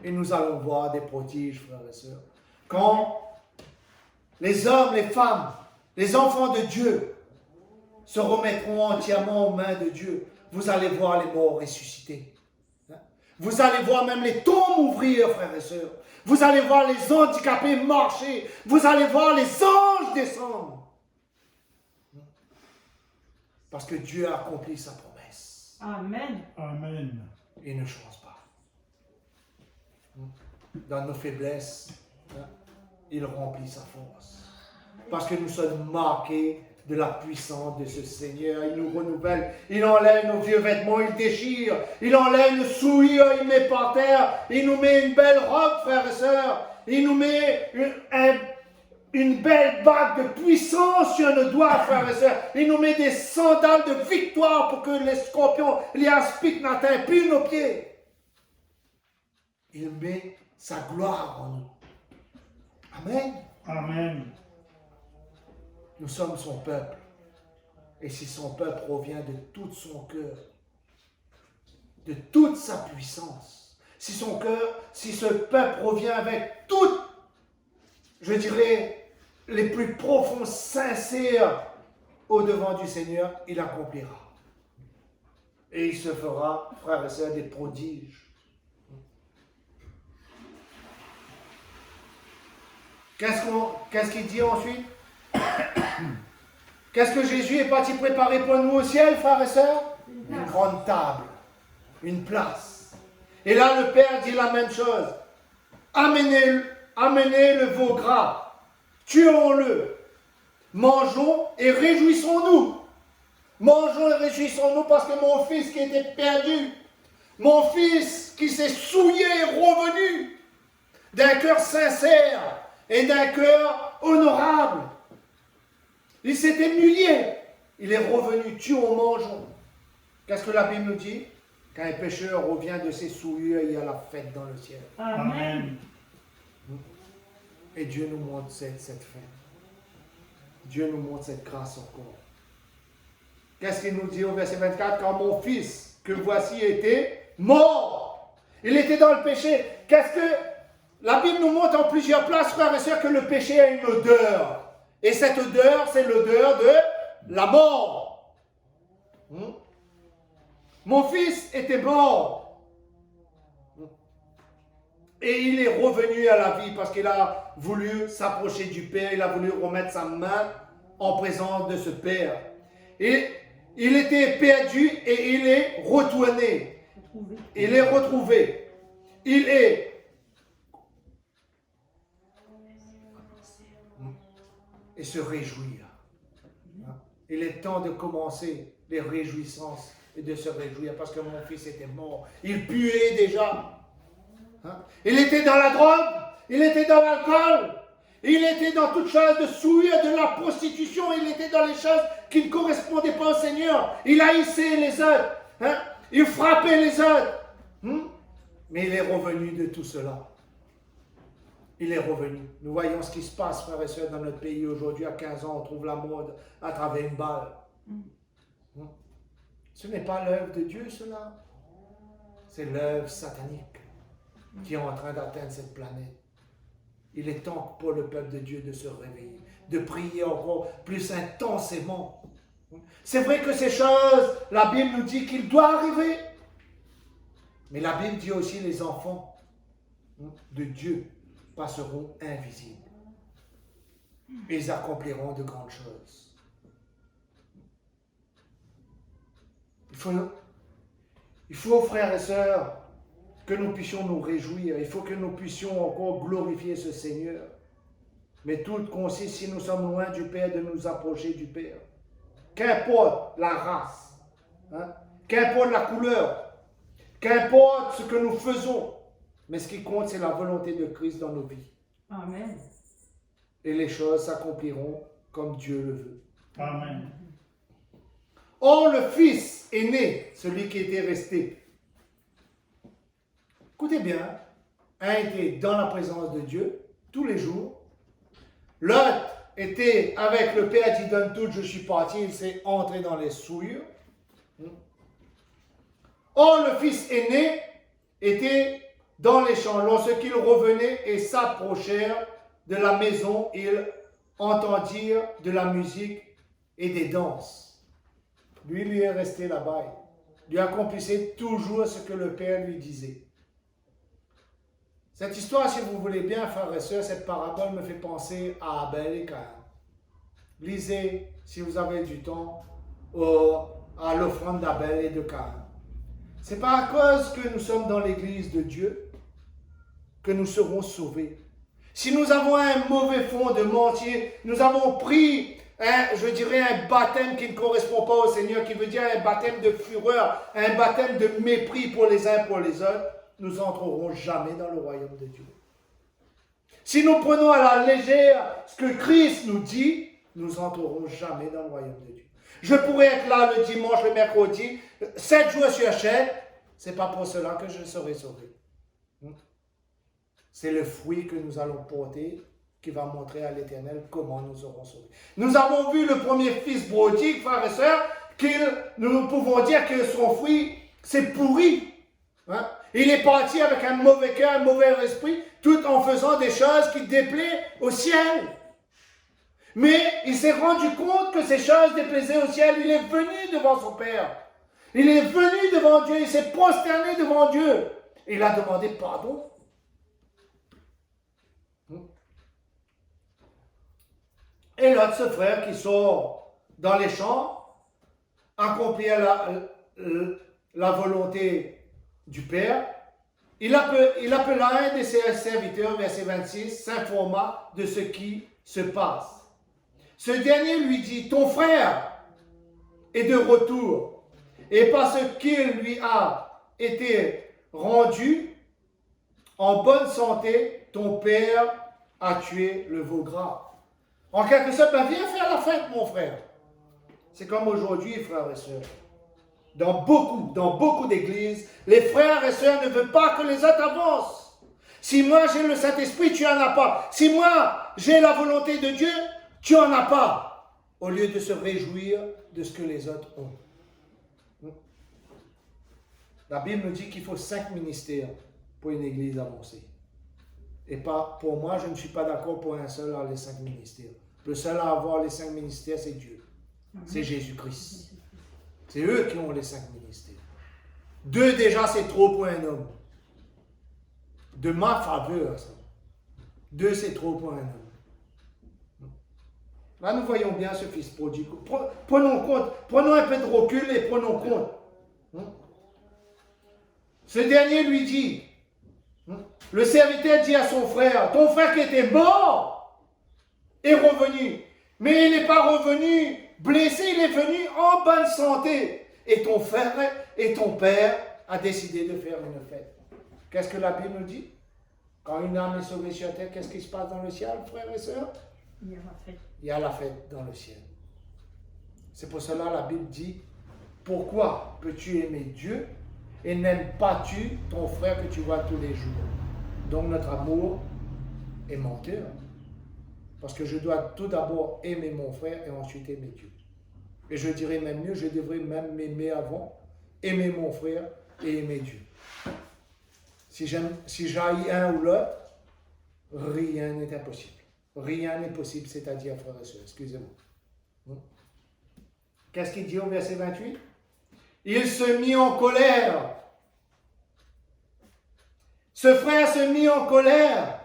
Et nous allons voir des prodiges, frères et sœurs. Quand les hommes, les femmes, les enfants de Dieu se remettront entièrement aux mains de Dieu, vous allez voir les morts ressuscités. Vous allez voir même les tombes ouvrir, frères et sœurs. Vous allez voir les handicapés marcher. Vous allez voir les anges descendre. Parce que Dieu a accompli sa promesse. Amen. Amen. Il ne change pas. Dans nos faiblesses, il remplit sa force. Parce que nous sommes marqués de la puissance de ce Seigneur. Il nous renouvelle, il enlève nos vieux vêtements, il déchire, il enlève nos souillures, il met par terre, il nous met une belle robe, frères et sœurs, il nous met une belle bague de puissance sur nos doigts, frères et sœurs, il nous met des sandales de victoire pour que les scorpions, les aspics n'atteignent plus nos pieds. Il met sa gloire en nous. Amen. Amen. Nous sommes son peuple. Et si son peuple revient de tout son cœur, de toute sa puissance, si ce peuple revient avec tout, je dirais, les plus profonds, sincères au devant du Seigneur, il accomplira. Et il se fera, frères et sœurs, des prodiges. Qu'est-ce qu'il dit ensuite? Qu'est-ce que Jésus est parti préparer pour nous au ciel, frères et sœurs? Une grande table, une place. Et là, le Père dit la même chose. Amenez le veau gras, tuons-le, mangeons et réjouissons-nous. Mangeons et réjouissons-nous parce que mon fils qui était perdu, Mon fils qui s'est souillé est revenu d'un cœur sincère et d'un cœur honorable. Il s'était humilié. Il est revenu, tuons, mangeons. Qu'est-ce que la Bible nous dit? Quand un pécheur revient de ses souillures, il y a la fête dans le ciel. Amen. Et Dieu nous montre cette fête. Dieu nous montre cette grâce encore. Qu'est-ce qu'il nous dit au verset 24? Quand mon fils, que voici, était mort. Il était dans le péché. Qu'est-ce que la Bible nous montre en plusieurs places, frères et sœurs, que le péché a une odeur. Et cette odeur, c'est l'odeur de la mort. Mon fils était mort. Et il est revenu à la vie parce qu'il a voulu s'approcher du Père. Il a voulu remettre sa main en présence de ce Père. Et il était perdu et il est retourné. Il est retrouvé. Il est et se réjouir. Il est temps de commencer les réjouissances et de se réjouir parce que mon fils était mort. Il puait déjà. Il était dans la drogue, il était dans l'alcool, il était dans toutes choses de souillure, de la prostitution, il était dans les choses qui ne correspondaient pas au Seigneur. Il haïssait les autres, il frappait les autres. Mais il est revenu de tout cela. Il est revenu. Nous voyons ce qui se passe, frères et sœurs, dans notre pays aujourd'hui. À 15 ans, on trouve la mode à travers une balle. Ce n'est pas l'œuvre de Dieu, cela. C'est l'œuvre satanique qui est en train d'atteindre cette planète. Il est temps pour le peuple de Dieu de se réveiller, de prier encore plus intensément. C'est vrai que ces choses, la Bible nous dit qu'il doit arriver. Mais la Bible dit aussi les enfants de Dieu passeront invisibles. Ils accompliront de grandes choses. Il faut, frères et sœurs, que nous puissions nous réjouir. Il faut que nous puissions encore glorifier ce Seigneur. Mais tout consiste, si nous sommes loin du Père, de nous approcher du Père. Qu'importe la race, qu'importe la couleur, qu'importe ce que nous faisons, mais ce qui compte, c'est la volonté de Christ dans nos vies. Amen. Et les choses s'accompliront comme Dieu le veut. Amen. Or, le Fils aîné, celui qui était resté, écoutez bien, a été dans la présence de Dieu tous les jours. L'autre était avec le Père qui donne tout, je suis parti, il s'est entré dans les souillures. Or, le Fils aîné était dans les champs. Lorsqu'ils revenaient et s'approchèrent de la maison, ils entendirent de la musique et des danses. Lui est resté là-bas. Lui accomplissait toujours ce que le Père lui disait. Cette histoire, si vous voulez bien, frères et sœurs, cette parabole me fait penser à Abel et Caïn. Lisez, si vous avez du temps, à l'offrande d'Abel et de Caïn. Ce n'est pas à cause que nous sommes dans l'église de Dieu que nous serons sauvés. Si nous avons un mauvais fond de mentir, nous avons pris, un baptême qui ne correspond pas au Seigneur, qui veut dire un baptême de fureur, un baptême de mépris pour les uns pour les autres, nous n'entrerons jamais dans le royaume de Dieu. Si nous prenons à la légère ce que Christ nous dit, nous n'entrerons jamais dans le royaume de Dieu. Je pourrais être là le dimanche, le mercredi, 7 jours sur 7, ce n'est pas pour cela que je serai sauvé. C'est le fruit que nous allons porter qui va montrer à l'Éternel comment nous serons sauvés. Nous avons vu le premier fils prodigue, frères et sœurs, nous pouvons dire que son fruit s'est pourri. Il est parti avec un mauvais cœur, un mauvais esprit, tout en faisant des choses qui déplaient au ciel. Mais il s'est rendu compte que ces choses déplaisaient au ciel. Il est venu devant son Père. Il est venu devant Dieu. Il s'est prosterné devant Dieu. Il a demandé pardon. Et l'autre, ce frère qui sort dans les champs, accomplir la volonté du Père, il appela un de ses serviteurs, verset 26, s'informa de ce qui se passe. Ce dernier lui dit, ton frère est de retour, et parce qu'il lui a été rendu en bonne santé, ton père a tué le veau gras. En quelque sorte, ben viens faire la fête, mon frère. C'est comme aujourd'hui, frères et sœurs. Dans beaucoup d'églises, les frères et sœurs ne veulent pas que les autres avancent. Si moi j'ai le Saint-Esprit, tu n'en as pas. Si moi j'ai la volonté de Dieu, tu n'en as pas. Au lieu de se réjouir de ce que les autres ont. La Bible nous dit qu'il faut 5 ministères pour une église avancée. Et pas, pour moi, je ne suis pas d'accord pour un seul à les 5 ministères. Le seul à avoir les 5 ministères, c'est Dieu. C'est Jésus-Christ. C'est eux qui ont les 5 ministères. 2 déjà, c'est trop pour un homme. De ma faveur, ça. 2, c'est trop pour un homme. Là, nous voyons bien ce fils prodigue. Prenons un peu de recul et prenons compte. Ce dernier lui dit, le serviteur dit à son frère, ton frère qui était mort est revenu. Mais il n'est pas revenu blessé, il est venu en bonne santé. Et ton frère et ton père a décidé de faire une fête. Qu'est-ce que la Bible nous dit? Quand une âme est sauvée sur la terre, qu'est-ce qui se passe dans le ciel, frères et sœurs? Il y a la fête. Il y a la fête dans le ciel. C'est pour cela la Bible dit, pourquoi peux-tu aimer Dieu et n'aimes pas-tu ton frère que tu vois tous les jours? Donc notre amour est menteur. Parce que je dois tout d'abord aimer mon frère et ensuite aimer Dieu. Et je dirais même mieux, je devrais même m'aimer avant, aimer mon frère et aimer Dieu. Si j'haïs un ou l'autre, rien n'est impossible. Rien n'est possible, c'est-à-dire, frères et sœurs, excusez-moi. Qu'est-ce qu'il dit au verset 28? Il se mit en colère. Ce frère se mit en colère.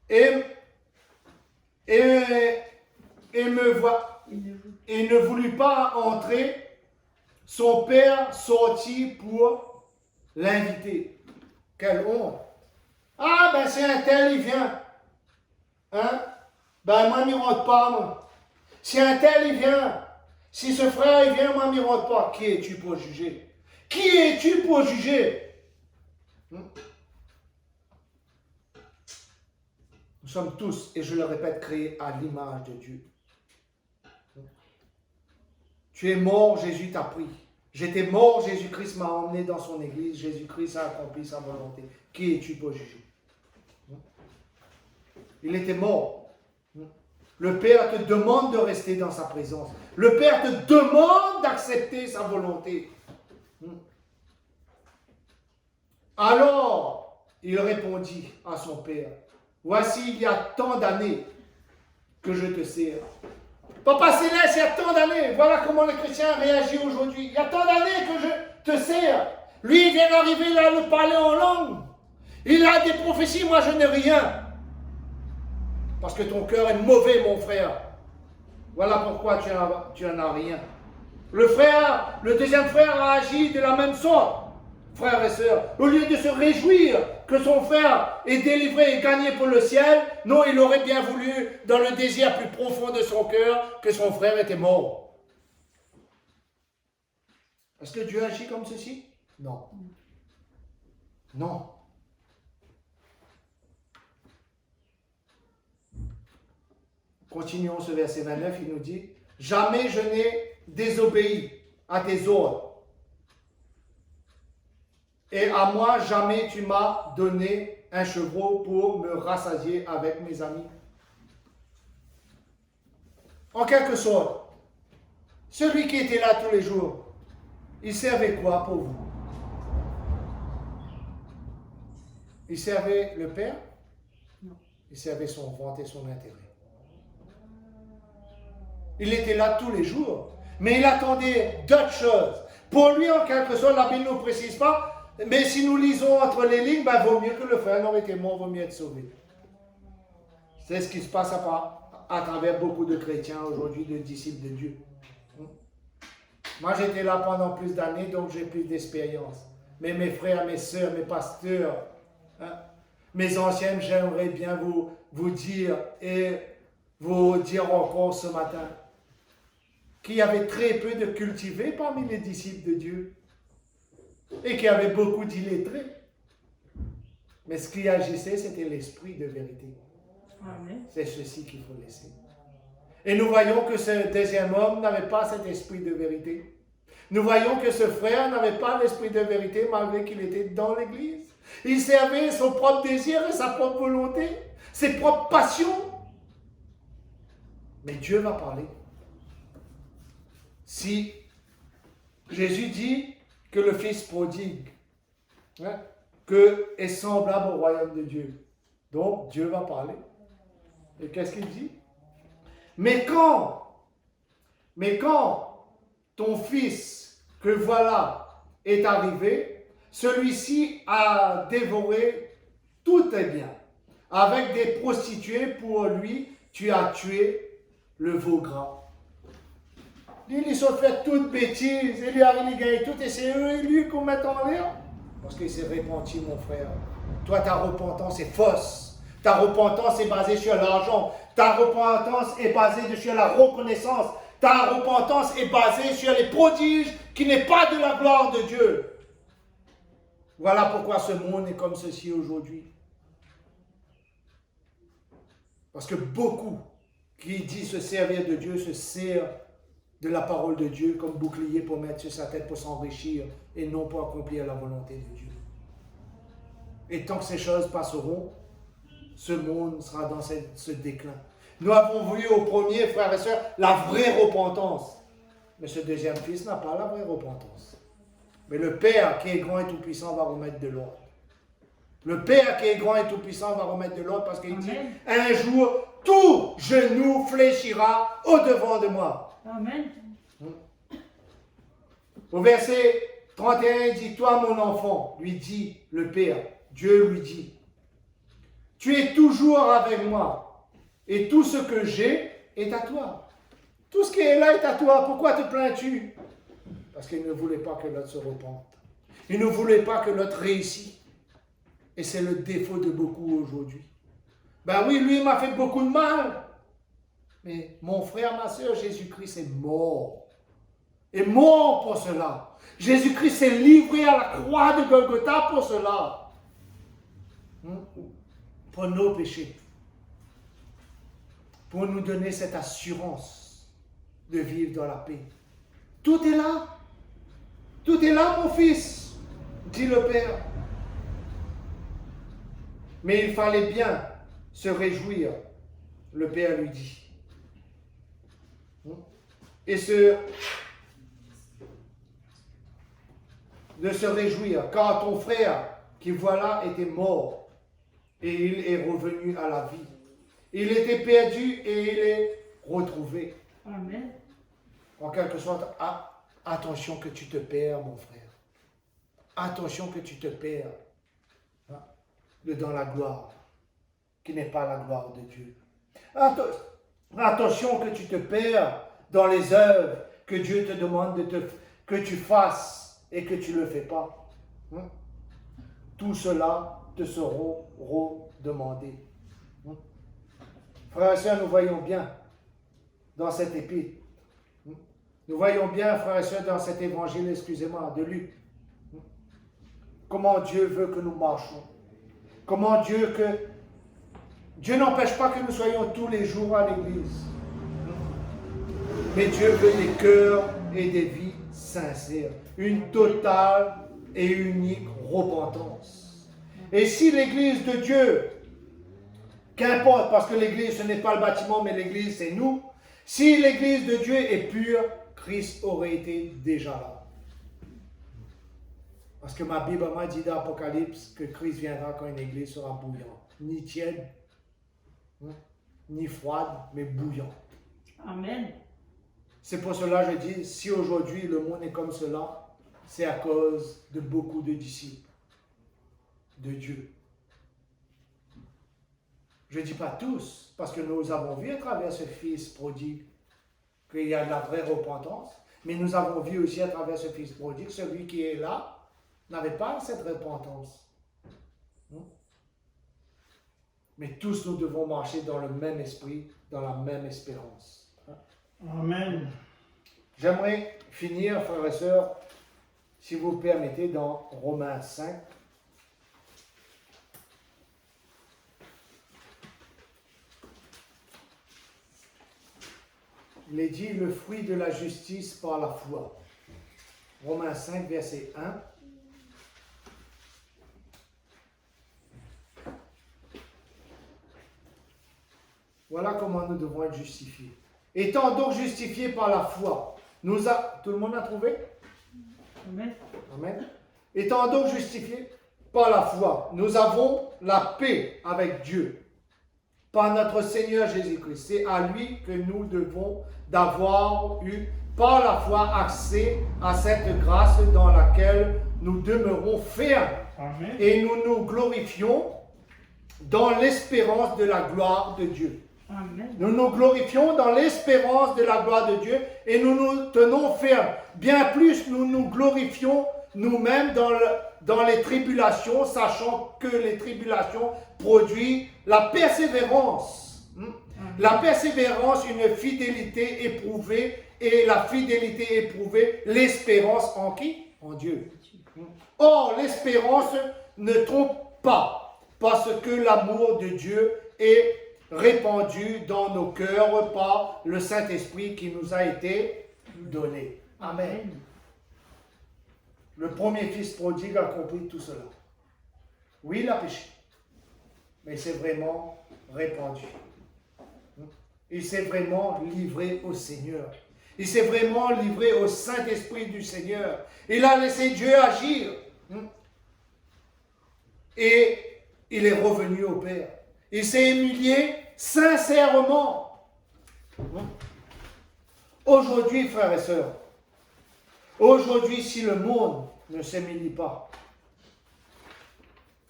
Et me voit. Et ne voulut pas entrer. Son père sortit pour l'inviter. Quelle honte. Ah, ben c'est un tel, il vient. Hein? Ben moi, il ne rentre pas, moi. Si un tel, il vient. Si ce frère, il vient, moi, il ne rentre pas. Qui es-tu pour juger? Qui es-tu pour juger? Nous sommes tous, et je le répète, créés à l'image de Dieu. Tu es mort, Jésus t'a pris. J'étais mort, Jésus-Christ m'a emmené dans son église. Jésus-Christ a accompli sa volonté. Qui es-tu pour juger? Il était mort. Le Père te demande de rester dans sa présence. Le Père te demande d'accepter sa volonté. Alors, il répondit à son Père, voici, il y a tant d'années que je te sers. Papa Céleste, il y a tant d'années. Voilà comment les chrétiens réagissent aujourd'hui. Il y a tant d'années que je te sers. Lui, il vient d'arriver là, le parler en langue. Il a des prophéties, moi je n'ai rien. Parce que ton cœur est mauvais, mon frère. Voilà pourquoi tu n'en as rien. Le deuxième frère a agi de la même sorte. Frères et sœurs, au lieu de se réjouir que son frère est délivré et gagné pour le ciel, non, il aurait bien voulu, dans le désir plus profond de son cœur, que son frère était mort. Est-ce que Dieu agit comme ceci? Non. Non. Continuons ce verset 29, il nous dit, « Jamais je n'ai désobéi à tes ordres. Et à moi, jamais tu m'as donné un chevreau pour me rassasier avec mes amis. » En quelque sorte, celui qui était là tous les jours, il servait quoi pour vous? Il servait le Père? Non. Il servait son ventre et son intérêt. Il était là tous les jours, mais il attendait d'autres choses. Pour lui, en quelque sorte, la Bible ne nous précise pas, mais si nous lisons entre les lignes, ben, vaut mieux que le frère n'aurait été mort, vaut mieux être sauvé. C'est ce qui se passe à travers beaucoup de chrétiens aujourd'hui, de disciples de Dieu. Moi, j'étais là pendant plus d'années, donc j'ai plus d'expérience. Mais mes frères, mes soeurs, mes pasteurs, mes anciennes, j'aimerais bien vous dire et vous dire encore ce matin. qu'il y avait très peu de cultivés parmi les disciples de Dieu et qu'il y avait beaucoup d'illettrés. Mais ce qui agissait, c'était l'esprit de vérité. Amen. C'est ceci qu'il faut laisser. Et nous voyons que ce deuxième homme n'avait pas cet esprit de vérité. Nous voyons que ce frère n'avait pas l'esprit de vérité malgré qu'il était dans l'église. Il servait son propre désir et sa propre volonté, ses propres passions. Mais Dieu va parler. Si Jésus dit que le fils prodigue est semblable au royaume de Dieu, donc Dieu va parler. Et qu'est-ce qu'il dit? Mais quand ton fils que voilà est arrivé, celui-ci a dévoré tous tes biens. Avec des prostituées pour lui, tu as tué le veau gras. Ils ont fait toute bêtise, il lui a gagné tout et c'est eux et lui qu'on met en l'air. Parce qu'il s'est repenti, mon frère. Toi, ta repentance est fausse. Ta repentance est basée sur l'argent. Ta repentance est basée sur la reconnaissance. Ta repentance est basée sur les prodiges qui n'est pas de la gloire de Dieu. Voilà pourquoi ce monde est comme ceci aujourd'hui. Parce que beaucoup qui disent se servir de Dieu se servent de la parole de Dieu comme bouclier pour mettre sur sa tête pour s'enrichir et non pour accomplir la volonté de Dieu. Et tant que ces choses passeront, ce monde sera dans ce déclin. Nous avons vu au premier, frères et sœurs, la vraie repentance. Mais ce deuxième fils n'a pas la vraie repentance. Mais le Père qui est grand et tout-puissant va remettre de l'ordre. Le Père qui est grand et tout-puissant va remettre de l'ordre parce qu'il dit, un jour, tout genou fléchira au-devant de moi. Amen. Au verset 31, il dit, toi mon enfant, lui dit le Père, Dieu lui dit, tu es toujours avec moi et tout ce que j'ai est à toi. Tout ce qui est là est à toi. Pourquoi te plains-tu? Parce qu'il ne voulait pas que l'autre se repente. Il ne voulait pas que l'autre réussisse. Et c'est le défaut de beaucoup aujourd'hui. Ben oui, lui, il m'a fait beaucoup de mal. Mais mon frère, ma soeur, Jésus-Christ est mort. Est mort pour cela. Jésus-Christ s'est livré à la croix de Golgotha pour cela. Pour nos péchés. Pour nous donner cette assurance de vivre dans la paix. Tout est là. Tout est là, mon fils, dit le Père. Mais il fallait bien se réjouir, le Père lui dit. Et de se réjouir, car ton frère, qui voilà, était mort, et il est revenu à la vie. Il était perdu et il est retrouvé. Amen. En quelque sorte, attention que tu te perds, mon frère. Attention que tu te perds dans la gloire, qui n'est pas la gloire de Dieu. Attention que tu te perds dans les œuvres que Dieu te demande que tu fasses et que tu ne le fais pas. Tout cela te sera redemandé. Frères et sœurs, nous voyons bien dans cet épître. Nous voyons bien, frères et sœurs, dans cet évangile, excusez-moi, de Luc, comment Dieu veut que nous marchions. Comment Dieu n'empêche pas que nous soyons tous les jours à l'église. Mais Dieu veut des cœurs et des vies sincères. Une totale et unique repentance. Et si l'église de Dieu, qu'importe, parce que l'église ce n'est pas le bâtiment, mais l'église c'est nous. Si l'église de Dieu est pure, Christ aurait été déjà là. Parce que ma Bible m'a dit dans l'Apocalypse que Christ viendra quand une église sera bouillante. Ni tiède, ni froide, mais bouillante. Amen. C'est pour cela que je dis, si aujourd'hui le monde est comme cela, c'est à cause de beaucoup de disciples de Dieu. Je ne dis pas tous, parce que nous avons vu à travers ce fils prodigue qu'il y a de la vraie repentance, mais nous avons vu aussi à travers ce fils prodigue, celui qui est là n'avait pas cette repentance. Mais tous nous devons marcher dans le même esprit, dans la même espérance. Amen. J'aimerais finir, frères et sœurs, si vous permettez, dans Romains 5. Il est dit le fruit de la justice par la foi. Romains 5, verset 1. Voilà comment nous devons être justifiés. Étant donc justifiés par la foi, tout le monde a trouvé? Amen. Amen. Étant donc justifiés par la foi, nous avons la paix avec Dieu par notre Seigneur Jésus-Christ. C'est à lui que nous devons d'avoir eu par la foi accès à cette grâce dans laquelle nous demeurons fermes. Amen. Et nous nous glorifions dans l'espérance de la gloire de Dieu. Amen. Nous nous glorifions dans l'espérance de la gloire de Dieu et nous nous tenons fermes. Bien plus, nous nous glorifions nous-mêmes dans les tribulations, sachant que les tribulations produisent la persévérance. La persévérance, une fidélité éprouvée, et la fidélité éprouvée, l'espérance en qui? En Dieu. Or, l'espérance ne trompe pas, parce que l'amour de Dieu est répandu dans nos cœurs par le Saint-Esprit qui nous a été donné. Amen. Le premier fils prodigue a compris tout cela. Oui, il a péché, mais il s'est vraiment répandu. Il s'est vraiment livré au Seigneur. Il s'est vraiment livré au Saint-Esprit du Seigneur. Il a laissé Dieu agir. Et il est revenu au Père. Il s'est humilié sincèrement. Aujourd'hui, frères et sœurs, aujourd'hui, si le monde ne s'humilie pas,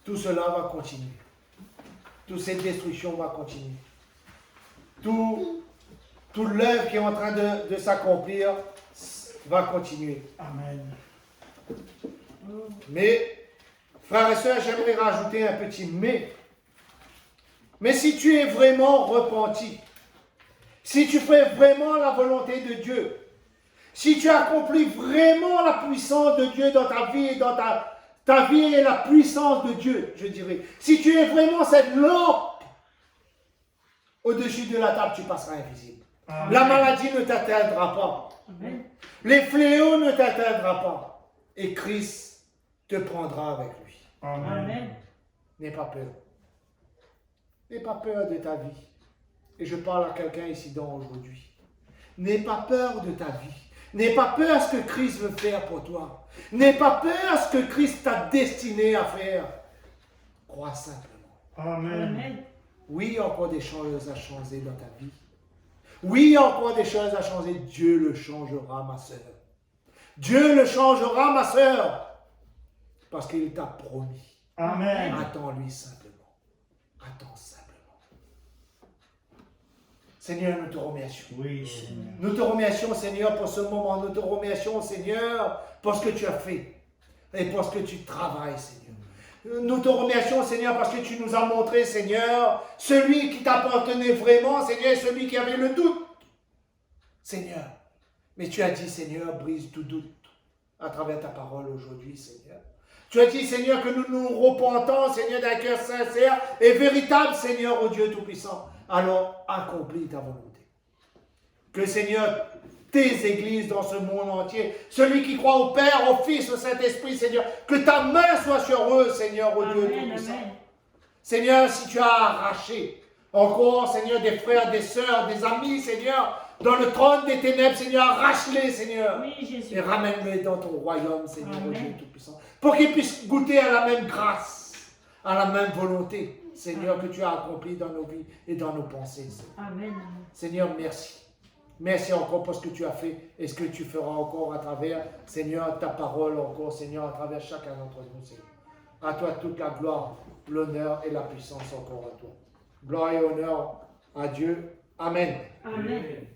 tout cela va continuer. Toute cette destruction va continuer. Tout l'œuvre qui est en train de s'accomplir va continuer. Amen. Mais, frères et sœurs, j'aimerais rajouter un petit mais. Mais si tu es vraiment repenti, si tu fais vraiment la volonté de Dieu, si tu accomplis vraiment la puissance de Dieu dans ta vie et dans ta vie est la puissance de Dieu, je dirais. Si tu es vraiment cette lampe au-dessus de la table, tu passeras invisible. Amen. La maladie ne t'atteindra pas. Amen. Les fléaux ne t'atteindront pas. Et Christ te prendra avec lui. Amen. N'aie pas peur. N'aie pas peur de ta vie. Et je parle à quelqu'un ici aujourd'hui. N'aie pas peur de ta vie. N'aie pas peur de ce que Christ veut faire pour toi. N'aie pas peur de ce que Christ t'a destiné à faire. Crois simplement. Amen. Oui, il y a encore des choses à changer dans ta vie. Oui, il y a encore des choses à changer. Dieu le changera, ma sœur. Dieu le changera, ma sœur. Parce qu'il t'a promis. Amen. Attends-lui simplement. Attends simplement. Seigneur, nous te remercions. Oui, Seigneur. Nous te remercions, Seigneur, pour ce moment. Nous te remercions, Seigneur, pour ce que tu as fait et pour ce que tu travailles, Seigneur. Nous te remercions, Seigneur, parce que tu nous as montré, Seigneur, celui qui t'appartenait vraiment, Seigneur, et celui qui avait le doute. Seigneur, mais tu as dit, Seigneur, brise tout doute à travers ta parole aujourd'hui, Seigneur. Tu as dit, Seigneur, que nous nous repentons, Seigneur, d'un cœur sincère et véritable, Seigneur, au Dieu Tout-Puissant. Alors, accomplis ta volonté. Que, Seigneur, tes églises dans ce monde entier, celui qui croit au Père, au Fils, au Saint-Esprit, Seigneur, que ta main soit sur eux, Seigneur, au Dieu Tout-Puissant. Seigneur, si tu as arraché encore, Seigneur, des frères, des sœurs, des amis, Seigneur, dans le trône des ténèbres, Seigneur, arrache-les, Seigneur, Oui, Jésus. et ramène-les dans ton royaume, Seigneur, au Amen. Dieu Tout-Puissant, pour qu'ils puissent goûter à la même grâce, à la même volonté, Seigneur, que tu as accompli dans nos vies et dans nos pensées, Seigneur. Amen. Seigneur, merci. Merci encore pour ce que tu as fait et ce que tu feras encore à travers, Seigneur, ta parole encore, Seigneur, à travers chacun d'entre nous, Seigneur. À toi toute la gloire, l'honneur et la puissance encore à toi. Gloire et honneur à Dieu. Amen. Amen.